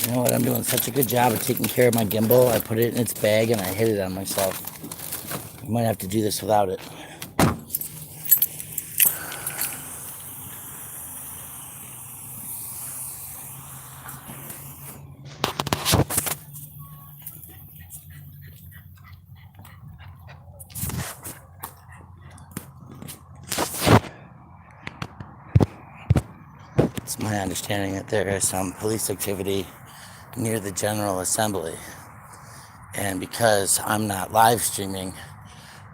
You know what? I'm doing such a good job of taking care of my gimbal. I put it in its bag and I hid it on myself. I might have to do this without it. It's my understanding that there is some police activity near the General Assembly. And because I'm not live streaming,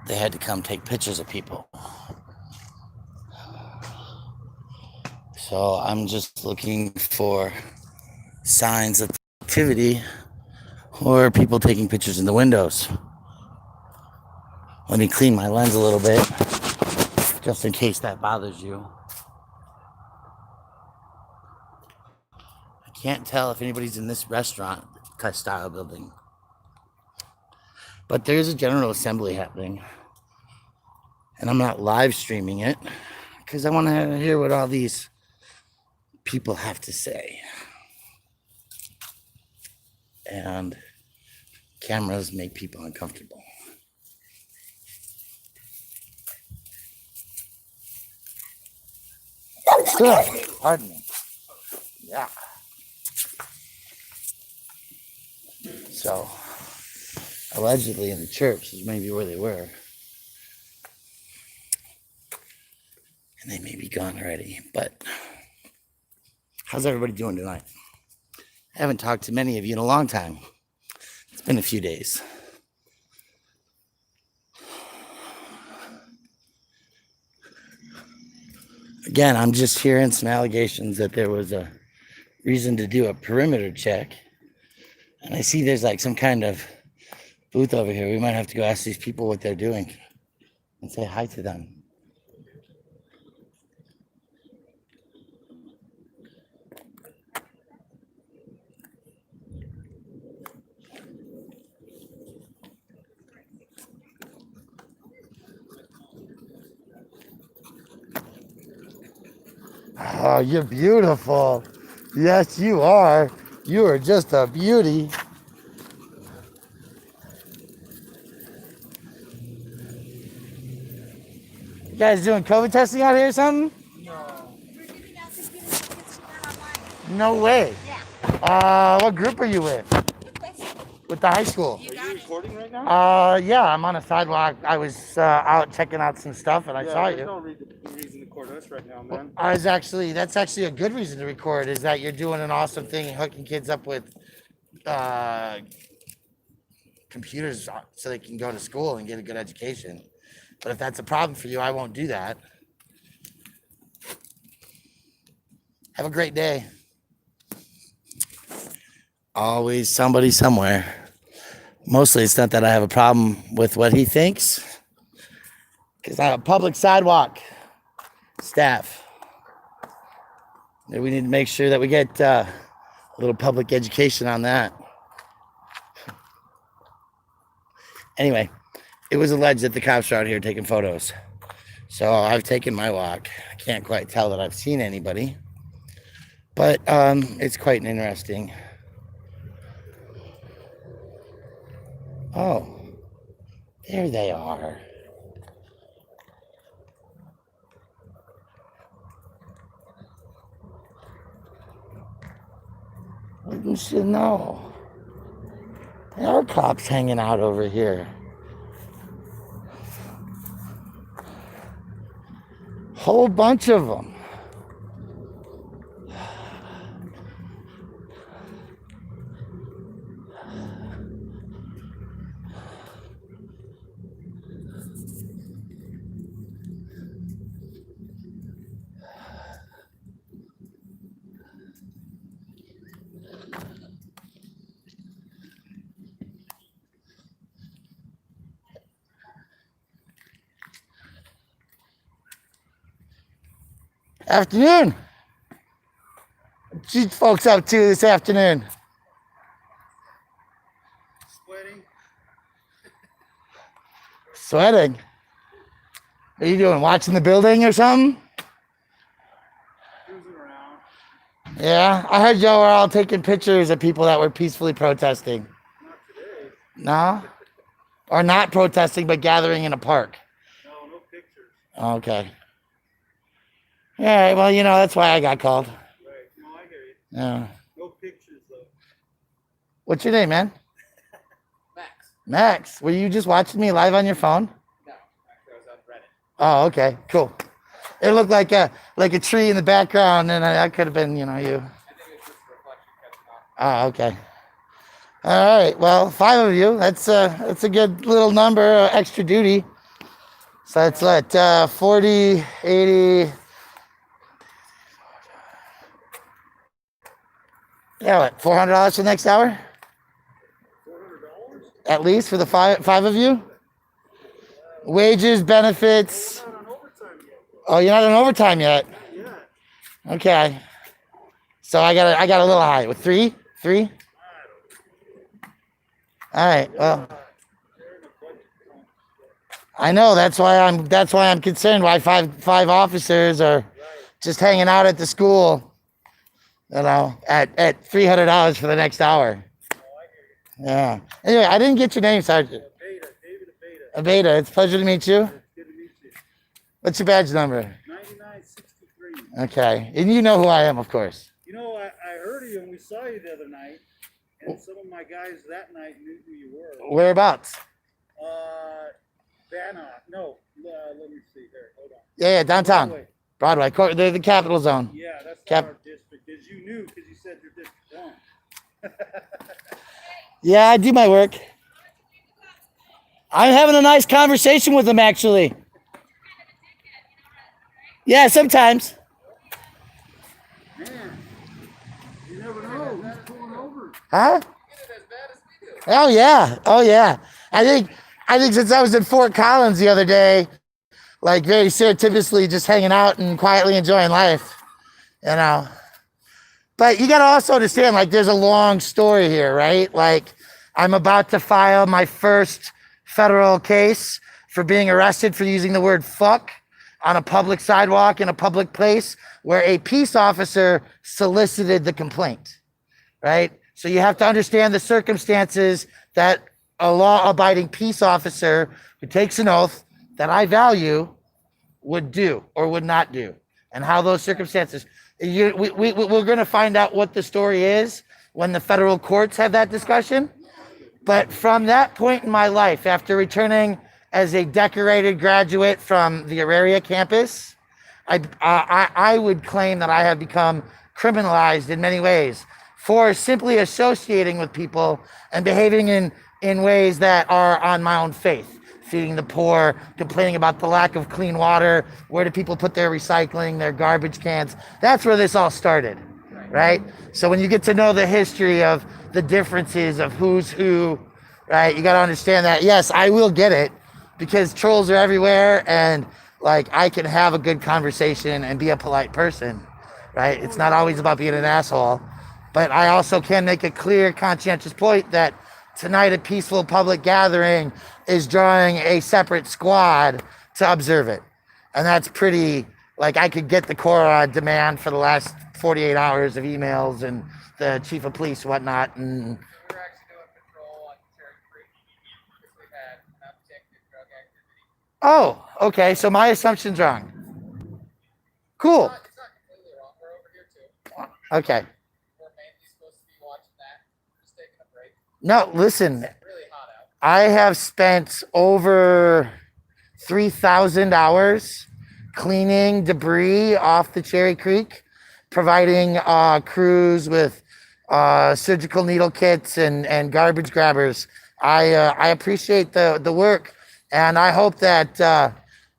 they had to come take pictures of people. So I'm just looking for signs of activity or people taking pictures in the windows. Let me clean my lens a little bit, just in case that bothers you. I can't tell if anybody's in this restaurant style building. But there's a General Assembly happening. And I'm not live streaming it because I want to hear what all these people have to say. And cameras make people uncomfortable. Ugh, pardon me. Yeah. So, allegedly in the church is maybe where they were. And they may be gone already. But how's everybody doing tonight? I haven't talked to many of you in a long time. It's been a few days. Again, I'm just hearing some allegations that there was a reason to do a perimeter check. And I see there's like some kind of booth over here. We might have to go ask these people what they're doing and say hi to them. Oh, you're beautiful. Yes, you are. You are just a beauty. You guys doing COVID testing out here or something? No. We're giving out computers to kids online. No way. Yeah. What group are you with? With the high school. You got Are you it. recording right now? Yeah, I'm on a sidewalk. I was out checking out some stuff and I saw There's you. no reason to record us right now, man. That's actually a good reason to record, is that you're doing an awesome thing and hooking kids up with computers so they can go to school and get a good education. But if that's a problem for you, I won't do that. Have a great day. Always somebody somewhere. Mostly it's not that I have a problem with what he thinks, because I'm a public sidewalk staff. We need to make sure that we get a little public education on that. Anyway, it was alleged that the cops are out here taking photos. So I've taken my walk. I can't quite tell that I've seen anybody, but it's quite interesting. Oh, there they are. Wouldn't you know? There are cops hanging out over here. Whole bunch of them. Afternoon. What you folks up to this afternoon? Sweating. Sweating. What are you doing? Watching the building or something? Cruising around. Yeah, I heard y'all were all taking pictures of people that were peacefully protesting. Not today. No? Or not protesting, but gathering in a park. No, no pictures. Okay. Yeah, well, that's why I got called. Right. No, I hear you. Yeah. No pictures though. What's your name, man? Max. Max. Were you just watching me live on your phone? No, actually, I was on Reddit. Oh, okay. Cool. It looked like a tree in the background, and that could have been, you. I think it's just a reflection catching off. Oh, okay. All right. Well, 5 of you. That's a good little number, extra duty. So it's what, 40, 80. Yeah, what, $400 for the next hour? $400? At least for the five of you? Wages, benefits. Not on overtime yet. Oh, you're not on overtime yet. Yeah. Okay. So I got a little high with three. All right. Well, I know that's why I'm concerned. Why five officers are just hanging out at the school, at $300 for the next hour. Yeah. Anyway, I didn't get your name, Sergeant. David Abeda. It's a pleasure to meet you. Good to meet you. What's your badge number? 9963. Okay. And you know who I am, of course. You know, I heard of you and we saw you the other night, and some of my guys that night knew who you were. Whereabouts? Bannock. No, let me see. Here, hold on. Yeah, downtown. Broadway. Broadway. The capital zone. Yeah, that's Cap- our district. Because you knew, because you said your district one. Yeah, I do my work. I'm having a nice conversation with him, actually. Yeah, sometimes. Man, you never know who's pulling over. Huh? Get it as bad as we do. Oh yeah. I think since I was in Fort Collins the other day, like very surreptitiously just hanging out and quietly enjoying life, But you got to also understand, like, there's a long story here, right? Like, I'm about to file my first federal case for being arrested for using the word fuck on a public sidewalk in a public place where a peace officer solicited the complaint, right? So you have to understand the circumstances that a law-abiding peace officer who takes an oath that I value would do or would not do, and how those circumstances. We're going to find out what the story is when the federal courts have that discussion. But from that point in my life, after returning as a decorated graduate from the Auraria campus, I would claim that I have become criminalized in many ways for simply associating with people and behaving in ways that are on my own faith. Feeding the poor, complaining about the lack of clean water, where do people put their recycling, their garbage cans. That's where this all started, right? So when you get to know the history of the differences of who's who, right, you got to understand that, yes, I will get it, because trolls are everywhere, and like I can have a good conversation and be a polite person, right? It's not always about being an asshole, but I also can make a clear, conscientious point that tonight a peaceful public gathering is drawing a separate squad to observe it. And that's pretty, like, I could get the Corps on demand for the last 48 hours of emails and the chief of police and whatnot. And We're actually doing patrol on Cherry Creek because we've had an uptick in drug activity. oh, okay, so my assumption's wrong. Cool. It's not completely wrong. We're over here too. Okay. We're mainly supposed to be watching that. Just taking a break. No, listen, It's really hot out. I have spent over 3,000 hours cleaning debris off the Cherry Creek, providing crews with surgical needle kits and garbage grabbers. I appreciate the work, and I hope that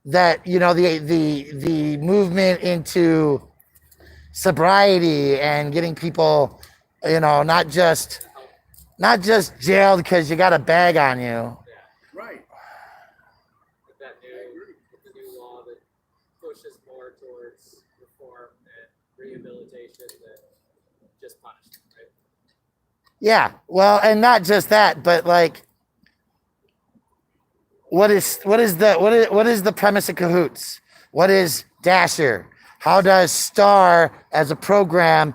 that the movement into sobriety and getting people, not just jailed because you got a bag on you. Right. With the new law that pushes more towards reform and rehabilitation than just punishment, right? Yeah, well, and not just that, but like, what is the premise of Cahoots? What is Dasher? How does STAR as a program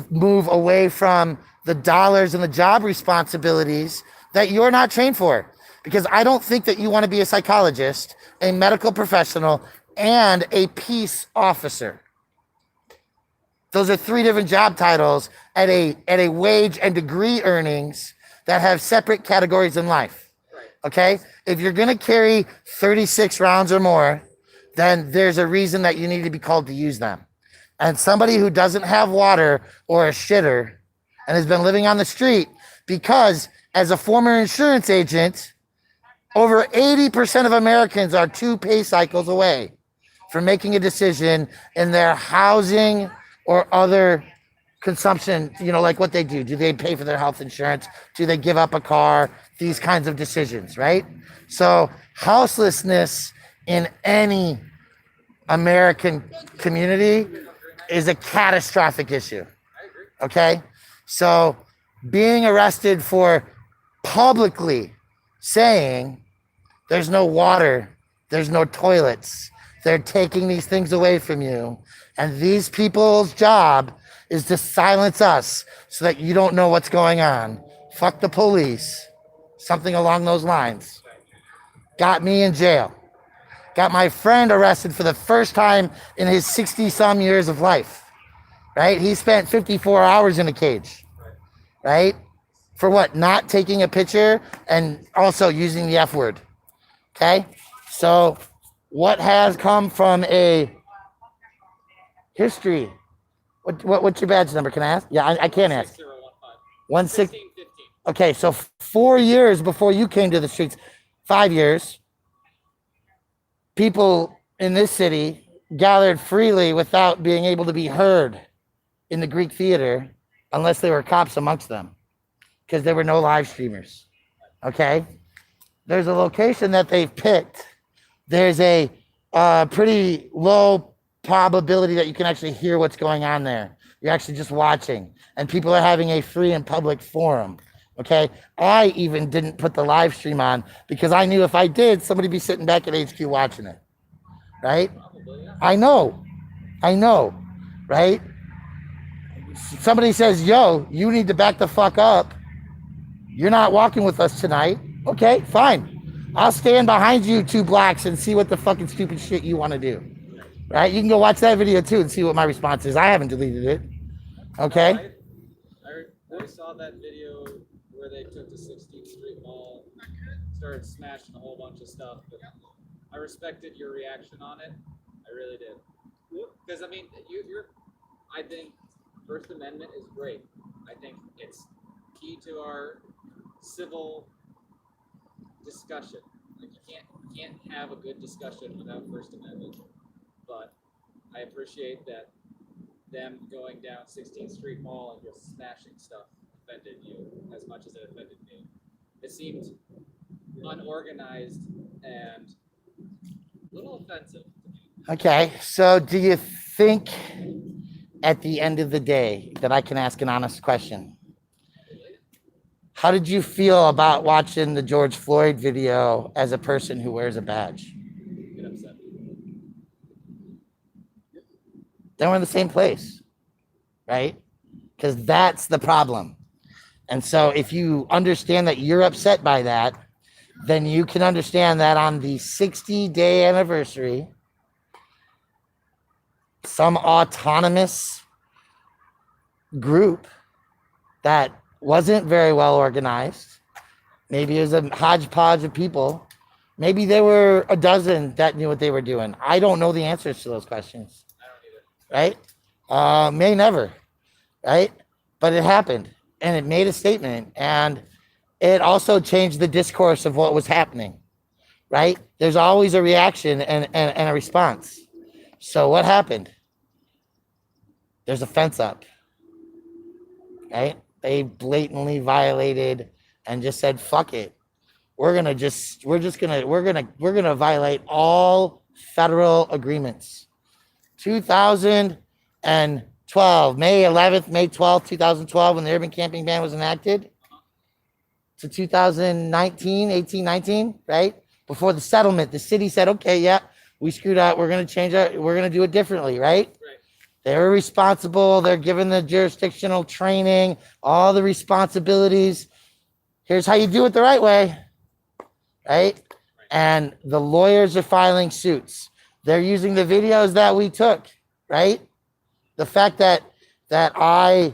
move away from the dollars and the job responsibilities that you're not trained for. Because I don't think that you want to be a psychologist, a medical professional, and a peace officer. Those are 3 different job titles at a wage and degree earnings that have separate categories in life. Okay? If you're going to carry 36 rounds or more, then there's a reason that you need to be called to use them. And somebody who doesn't have water or a shitter and has been living on the street, because as a former insurance agent, over 80% of Americans are 2 pay cycles away from making a decision in their housing or other consumption, like what they do. Do they pay for their health insurance? Do they give up a car? These kinds of decisions, right? So houselessness in any American community is a catastrophic issue. Okay? So being arrested for publicly saying there's no water, there's no toilets, they're taking these things away from you, and these people's job is to silence us so that you don't know what's going on. Fuck the police. Something along those lines. Got me in jail. Got my friend arrested for the first time in his 60-some years of life. Right? He spent 54 hours in a cage. Right? For what? Not taking a picture and also using the F word. Okay? So what has come from a history? What's your badge number? Can I ask? Yeah, I can't ask. 16. Okay, so 4 years before you came to the streets, 5 years, people in this city gathered freely without being able to be heard in the Greek theater unless there were cops amongst them, because there were no live streamers. Okay? There's a location that they've picked. There's a pretty low probability that you can actually hear what's going on there. You're actually just watching, and people are having a free and public forum. Okay, I even didn't put the live stream on because I knew if I did, somebody'd be sitting back at HQ watching it. Right? I know, right? Somebody says, yo, you need to back the fuck up. You're not walking with us tonight. Okay, fine. I'll stand behind you 2 blocks and see what the fucking stupid shit you want to do. Right? You can go watch that video too and see what my response is. I haven't deleted it. Okay? I saw that video where they took the 16th Street Mall, started smashing a whole bunch of stuff. But I respected your reaction on it. I really did. Because I mean, I think First Amendment is great. I think it's key to our civil discussion. Like you can't have a good discussion without First Amendment. But I appreciate that them going down 16th Street Mall and just smashing stuff offended you as much as it offended me. It seemed unorganized and a little offensive to me. Okay, so do you think at the end of the day that I can ask an honest question? How did you feel about watching the George Floyd video as a person who wears a badge? Get upset. Then we're in the same place, right? Because that's the problem. And so if you understand that you're upset by that, then you can understand that on the 60-day anniversary, some autonomous group that wasn't very well organized, maybe it was a hodgepodge of people, maybe there were a dozen that knew what they were doing. I don't know the answers to those questions. Right? May never, right? But it happened, and it made a statement, and it also changed the discourse of what was happening, right? There's always a reaction and a response. So what happened? There's a fence up, right? They blatantly violated and just said, fuck it. We're gonna violate all federal agreements. 2012, May 11th, May 12th, 2012, when the urban camping ban was enacted, to 2019, 18, 19, right? Before the settlement, the city said, okay, yeah, we screwed up. We're going to change it. We're going to do it differently, right? They're responsible. They're given the jurisdictional training, all the responsibilities. Here's how you do it the right way, right? And the lawyers are filing suits. They're using the videos that we took, right? The fact that I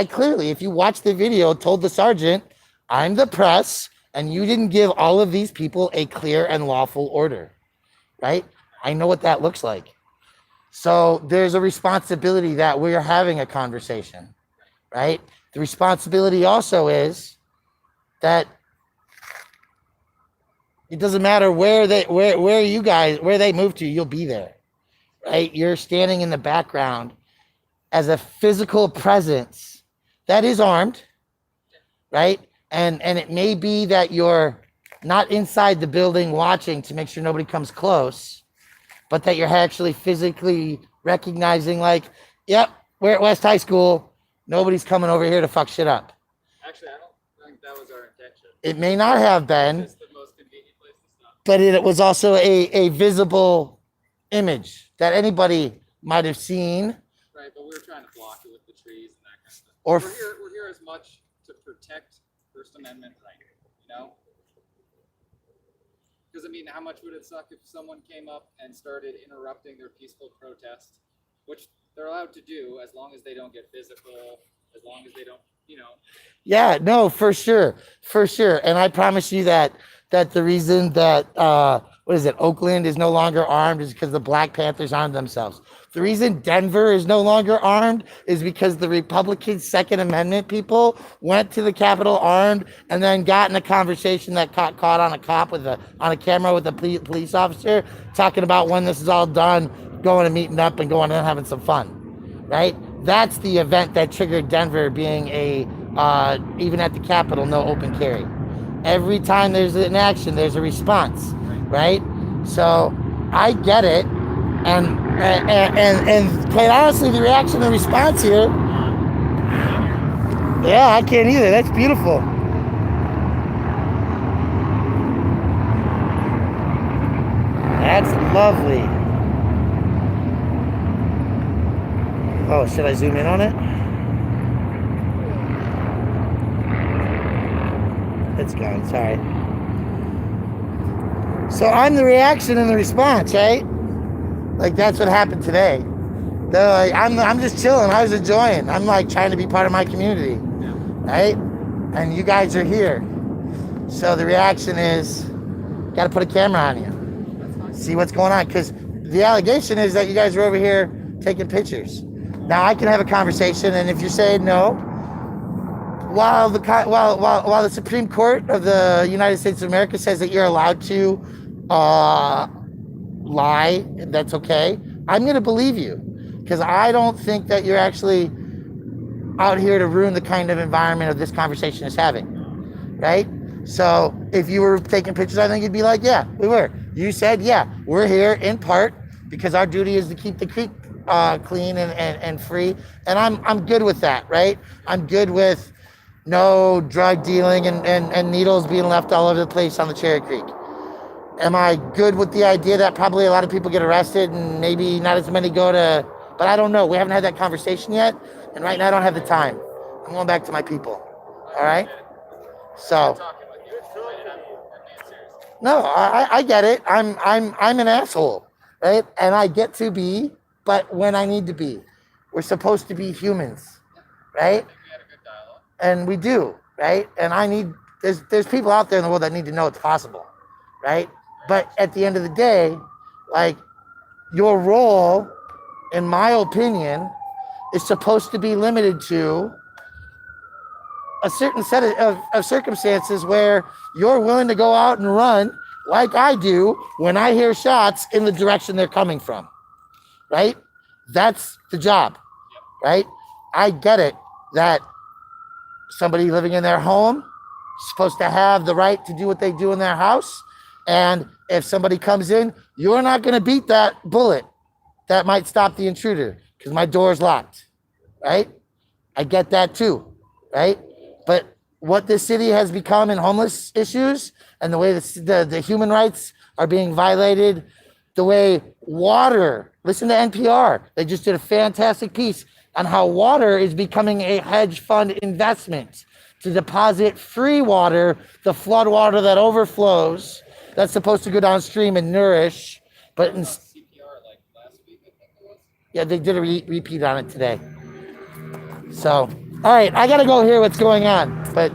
clearly, if you watch the video, told the sergeant, I'm the press, and you didn't give all of these people a clear and lawful order, right? I know what that looks like. So there's a responsibility that we're having a conversation, right? The responsibility also is that it doesn't matter where they move to, you'll be there, right? You're standing in the background as a physical presence that is armed, right? And it may be that you're not inside the building watching to make sure nobody comes close, but that you're actually physically recognizing like, yep, we're at West High School. Nobody's coming over here to fuck shit up. Actually, I don't think that was our intention. It may not have been, It's the most convenient place to stop. but it was also a visible image that anybody might have seen. Right, but we were trying to block it with the trees and that kind of stuff. Or We're here as much to protect First Amendment right, you know? Because, I mean, how much would it suck if someone came up and started interrupting their peaceful protest, which they're allowed to do as long as they don't get physical, as long as they don't, you know. yeah, no, for sure. And I promise you that the reason that Oakland is no longer armed is because the Black Panthers armed themselves. The reason Denver is no longer armed is because the Republican Second Amendment people went to the Capitol armed and then got in a conversation that caught on a camera with a police officer talking about when this is all done, going and meeting up and going and having some fun, right? That's the event that triggered Denver being even at the Capitol, no open carry. Every time there's an action, there's a response, right? So I get it. And quite honestly, the reaction and response here, yeah, I can't either. That's beautiful. That's lovely. Oh, should I zoom in on it? It's gone, sorry. So I'm the reaction and the response, right? Like that's what happened today. They're like, I'm just chilling. I was enjoying. I'm like trying to be part of my community, right? And you guys are here. So the reaction is, got to put a camera on you. See what's going on. Because the allegation is that you guys are over here taking pictures. Now I can have a conversation, and if you're saying no, while the Supreme Court of the United States of America says that you're allowed to lie, that's okay, I'm going to believe you, because I don't think that you're actually out here to ruin the kind of environment of this conversation is having, right? So if you were taking pictures, I think you'd be like, yeah, we were. You said, yeah, we're here in part because our duty is to keep the creek clean and free, and I'm good with that, right? I'm good with no drug dealing and needles being left all over the place on the Cherry Creek. Am I good with the idea that probably a lot of people get arrested and maybe not as many go to, but I don't know. We haven't had that conversation yet. And right now I don't have the time. I'm going back to my people. All right. So, no, I get it. I'm an asshole, right? And I get to be, but when I need to be. We're supposed to be humans, right? And we do, right? And there's people out there in the world that need to know it's possible, right? But at the end of the day, like, your role, in my opinion, is supposed to be limited to a certain set of circumstances where you're willing to go out and run like I do when I hear shots in the direction they're coming from, right? That's the job, right? I get it that somebody living in their home is supposed to have the right to do what they do in their house. And if somebody comes in, you're not going to beat that bullet that might stop the intruder because my door is locked, right? I get that too, right? But what this city has become in homeless issues and the way the human rights are being violated the way water, listen to NPR. They just did a fantastic piece on how water is becoming a hedge fund investment to deposit free water, the flood water that overflows, that's supposed to go downstream and nourish. But CPR like last week, I think it was. yeah, they did a repeat on it today. So, all right, I gotta go hear what's going on. But,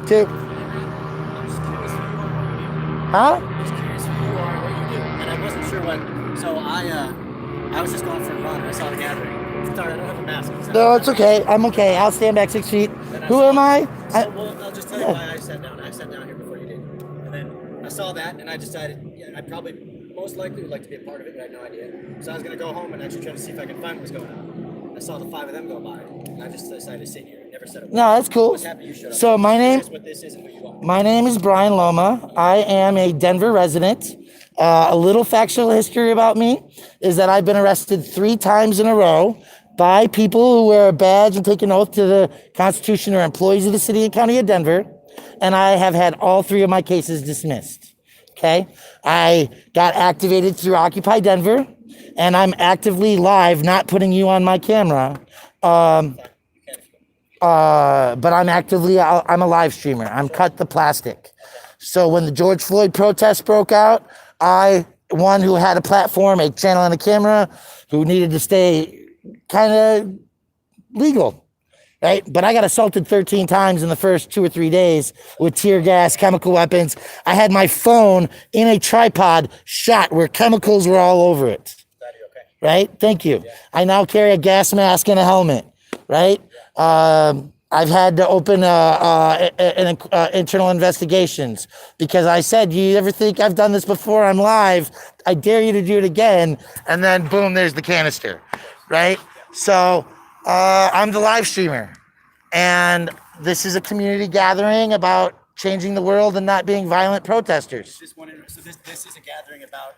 to, I'm just curious who you are, what you do. huh? I'm just curious who you are, what you do. And I wasn't sure what. So I was just going for a run. I saw the gathering. Sorry, I don't have a mask. No, it's okay. I'm okay. I'll stand back 6 feet. Who am I? So, well, I'll just tell you why I sat down. I sat down here before you did. And then I saw that, and I decided, yeah, I probably most likely would like to be a part of it, but I had no idea. So I was going to go home and actually try to see if I could find what was going on. I saw the 5 of them go by, and I just decided to sit here and never said a word. No, that's cool. I was happy you showed up. So my name, What this is and who you are. my name is Brian Loma. I am a Denver resident. A little factual history about me is that I've been arrested 3 times in a row by people who wear a badge and take an oath to the Constitution or employees of the city and county of Denver. And I have had all 3 of my cases dismissed. Okay. I got activated through Occupy Denver, and I'm actively live, not putting you on my camera. But I'm a live streamer. I'm Cut The Plastic. So when the George Floyd protests broke out, one who had a platform, a channel and a camera, who needed to stay kind of legal, right? But I got assaulted 13 times in the first 2 or 3 days with tear gas, chemical weapons. I had my phone in a tripod shot where chemicals were all over it. Right? Thank you. Yeah. I now carry a gas mask and a helmet, right? I've had to open internal investigations because I said, you ever think I've done this before? I'm live. I dare you to do it again. And then boom, there's the canister, right? So I'm the live streamer. And this is a community gathering about changing the world and not being violent protesters. So this is a gathering about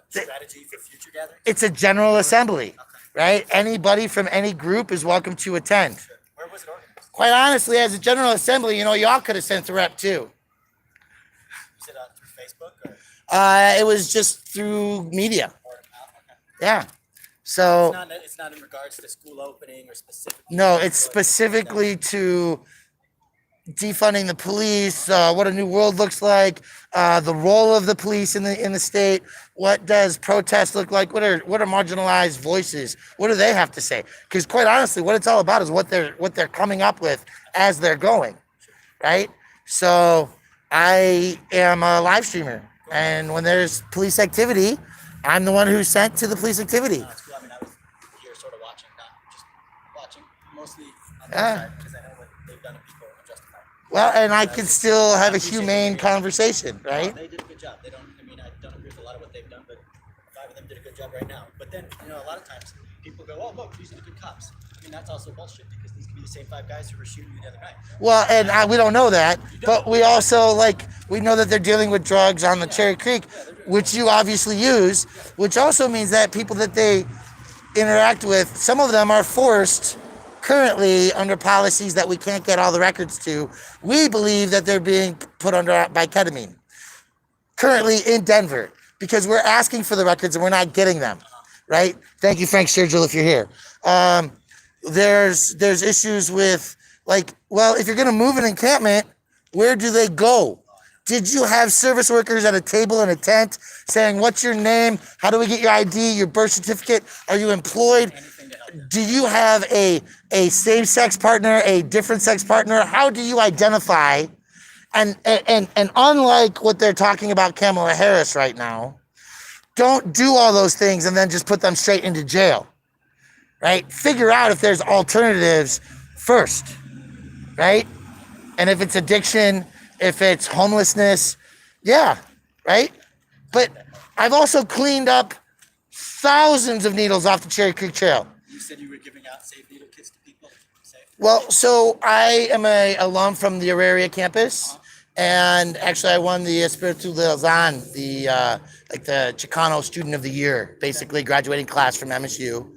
strategy for future gatherings? It's a general assembly, right? Anybody from any group is welcome to attend. Sure. Where was it organized? Quite honestly, as a general assembly, y'all could have sent a rep too. Was it through Facebook? Or? It was just through media. Okay. Yeah. So It's not in regards to school opening or specifically. no, it's specifically to defunding the police, what a new world looks like, the role of the police in the state. What does protest look like? What are marginalized voices? What do they have to say? Because quite honestly, what it's all about is what they're coming up with as they're going, right? So I am a live streamer, and when there's police activity, I'm the one who's sent to the police activity. No, it's cool. I mean, I was here sort of watching, not just watching, mostly on their side because I know what they've done to people are justified. Well, and I can still have a humane conversation, right? They did a good job. I don't agree with a lot of what they've done, but 5 of them did a good job right now. But then, a lot of times people go, oh, look, these are the good cops. I mean, that's also bullshit because these could be the same 5 guys who were shooting you the other night. Well, and we don't know that, but we also, we know that they're dealing with drugs on the Cherry Creek, which you obviously use, which also means that people that they interact with, some of them are forced currently under policies that we can't get all the records to. We believe that they're being put under by ketamine currently in Denver because we're asking for the records and we're not getting them, right? Thank you, Frank Sturgill, if you're here. There's issues with if you're going to move an encampment, where do they go? Did you have service workers at a table in a tent saying, what's your name? How do we get your ID, your birth certificate? Are you employed? Do you have a same-sex partner, a different sex partner? How do you identify? And unlike what they're talking about Kamala Harris right now, don't do all those things and then just put them straight into jail, right? Figure out if there's alternatives first, right? And if it's addiction, if it's homelessness, yeah, right? But I've also cleaned up thousands of needles off the Cherry Creek Trail. You said you were giving out safe needle kits to people. Safe? Well, so I am a alum from the Auraria campus, and actually I won the Espiritu de Lazan, the Chicano Student of the Year, basically graduating class from MSU.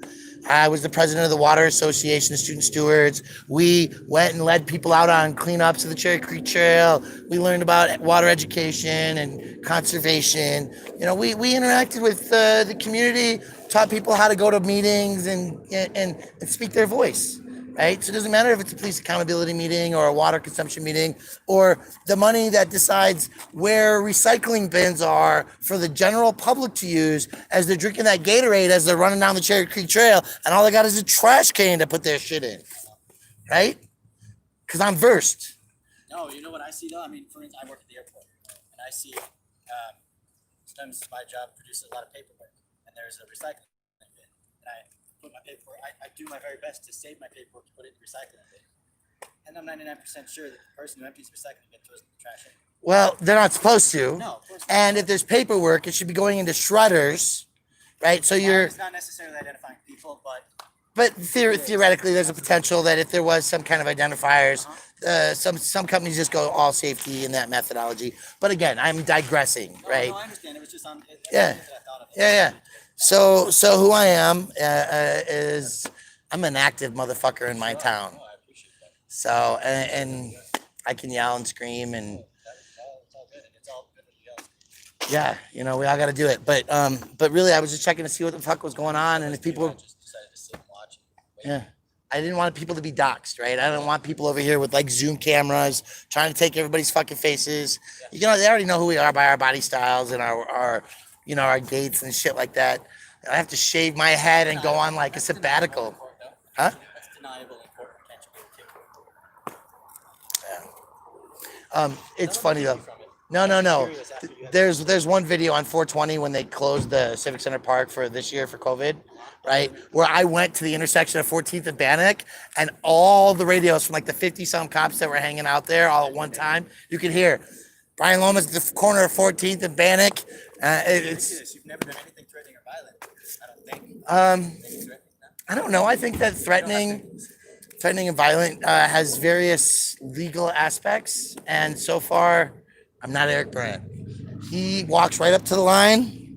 I was the president of the Water Association of Student Stewards. We went and led people out on cleanups of the Cherry Creek Trail. We learned about water education and conservation. You know, we interacted with the community, taught people how to go to meetings and speak their voice. Right? So it doesn't matter if it's a police accountability meeting or a water consumption meeting or the money that decides where recycling bins are for the general public to use as they're drinking that Gatorade as they're running down the Cherry Creek Trail and all they got is a trash can to put their shit in. Right? Because I'm versed. No, you know what I see though? I mean, for instance, I work at the airport and I see sometimes my job produces a lot of paperwork and there's a recycling bin. And I put my paperwork, I do my very best to save my paperwork to put it in the recycling bin. And I'm 99% sure that the person who empties the recycling bin throws it in the trash anyway. Well, they're not supposed to. No, of course not. And if there's paperwork, it should be going into shredders, right? So you're. It's not necessarily identifying people, but. But theoretically, there's a potential that if there was some kind of identifiers, some companies just go all safety in that methodology. But again, I'm digressing, right? No, I understand. It was just on. Yeah. That I thought of it. Yeah. So who I am is I'm an active motherfucker in my town. Oh, I appreciate that. So and I can yell and scream and It's all good. It's all good with you guys. yeah, you know, we all got to do it. But really, I was just checking to see what the fuck was going on and if people. I just decided to sit and watch. Yeah. I didn't want people to be doxxed, right? I don't want people over here with like Zoom cameras trying to take everybody's fucking faces. You know, they already know who we are by our body styles and our you know, our gaits and shit like that. I have to shave my head and go on like a sabbatical. Huh? That's deniable important. Can't you be a kid? Yeah. It's funny though. No. There's one video on 420 when they closed the Civic Center Park for this year for COVID, right? Where I went to the intersection of 14th and Bannock and all the radios from like the 50-some cops that were hanging out there all at one time, you could hear Brian Lomas at the corner of 14th and Bannock. It's You've never done anything threatening or violent. I don't think. I don't know. I think that threatening and violent has various legal aspects, and so far, I'm not Eric Brandt. He walks right up to the line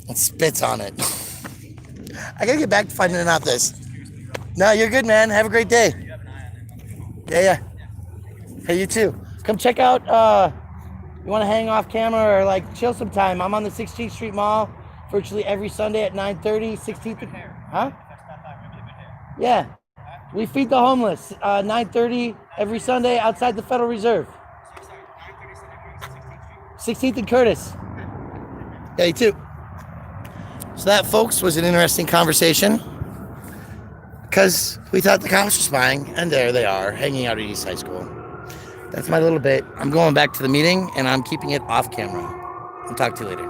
and spits on it. I gotta get back to finding out this. No, you're good, man. Have a great day. Yeah. Hey, you too. Come check out. You want to hang off camera or like chill sometime? I'm on the 16th Street Mall virtually every Sunday at 9:30. 16th. Huh? Yeah. We feed the homeless. 9:30 every Sunday outside the Federal Reserve. 16th and Curtis. Yeah, you too. So that, folks, was an interesting conversation because we thought the cops were spying, and there they are, hanging out at East High School. That's my little bit. I'm going back to the meeting, and I'm keeping it off camera. I'll talk to you later.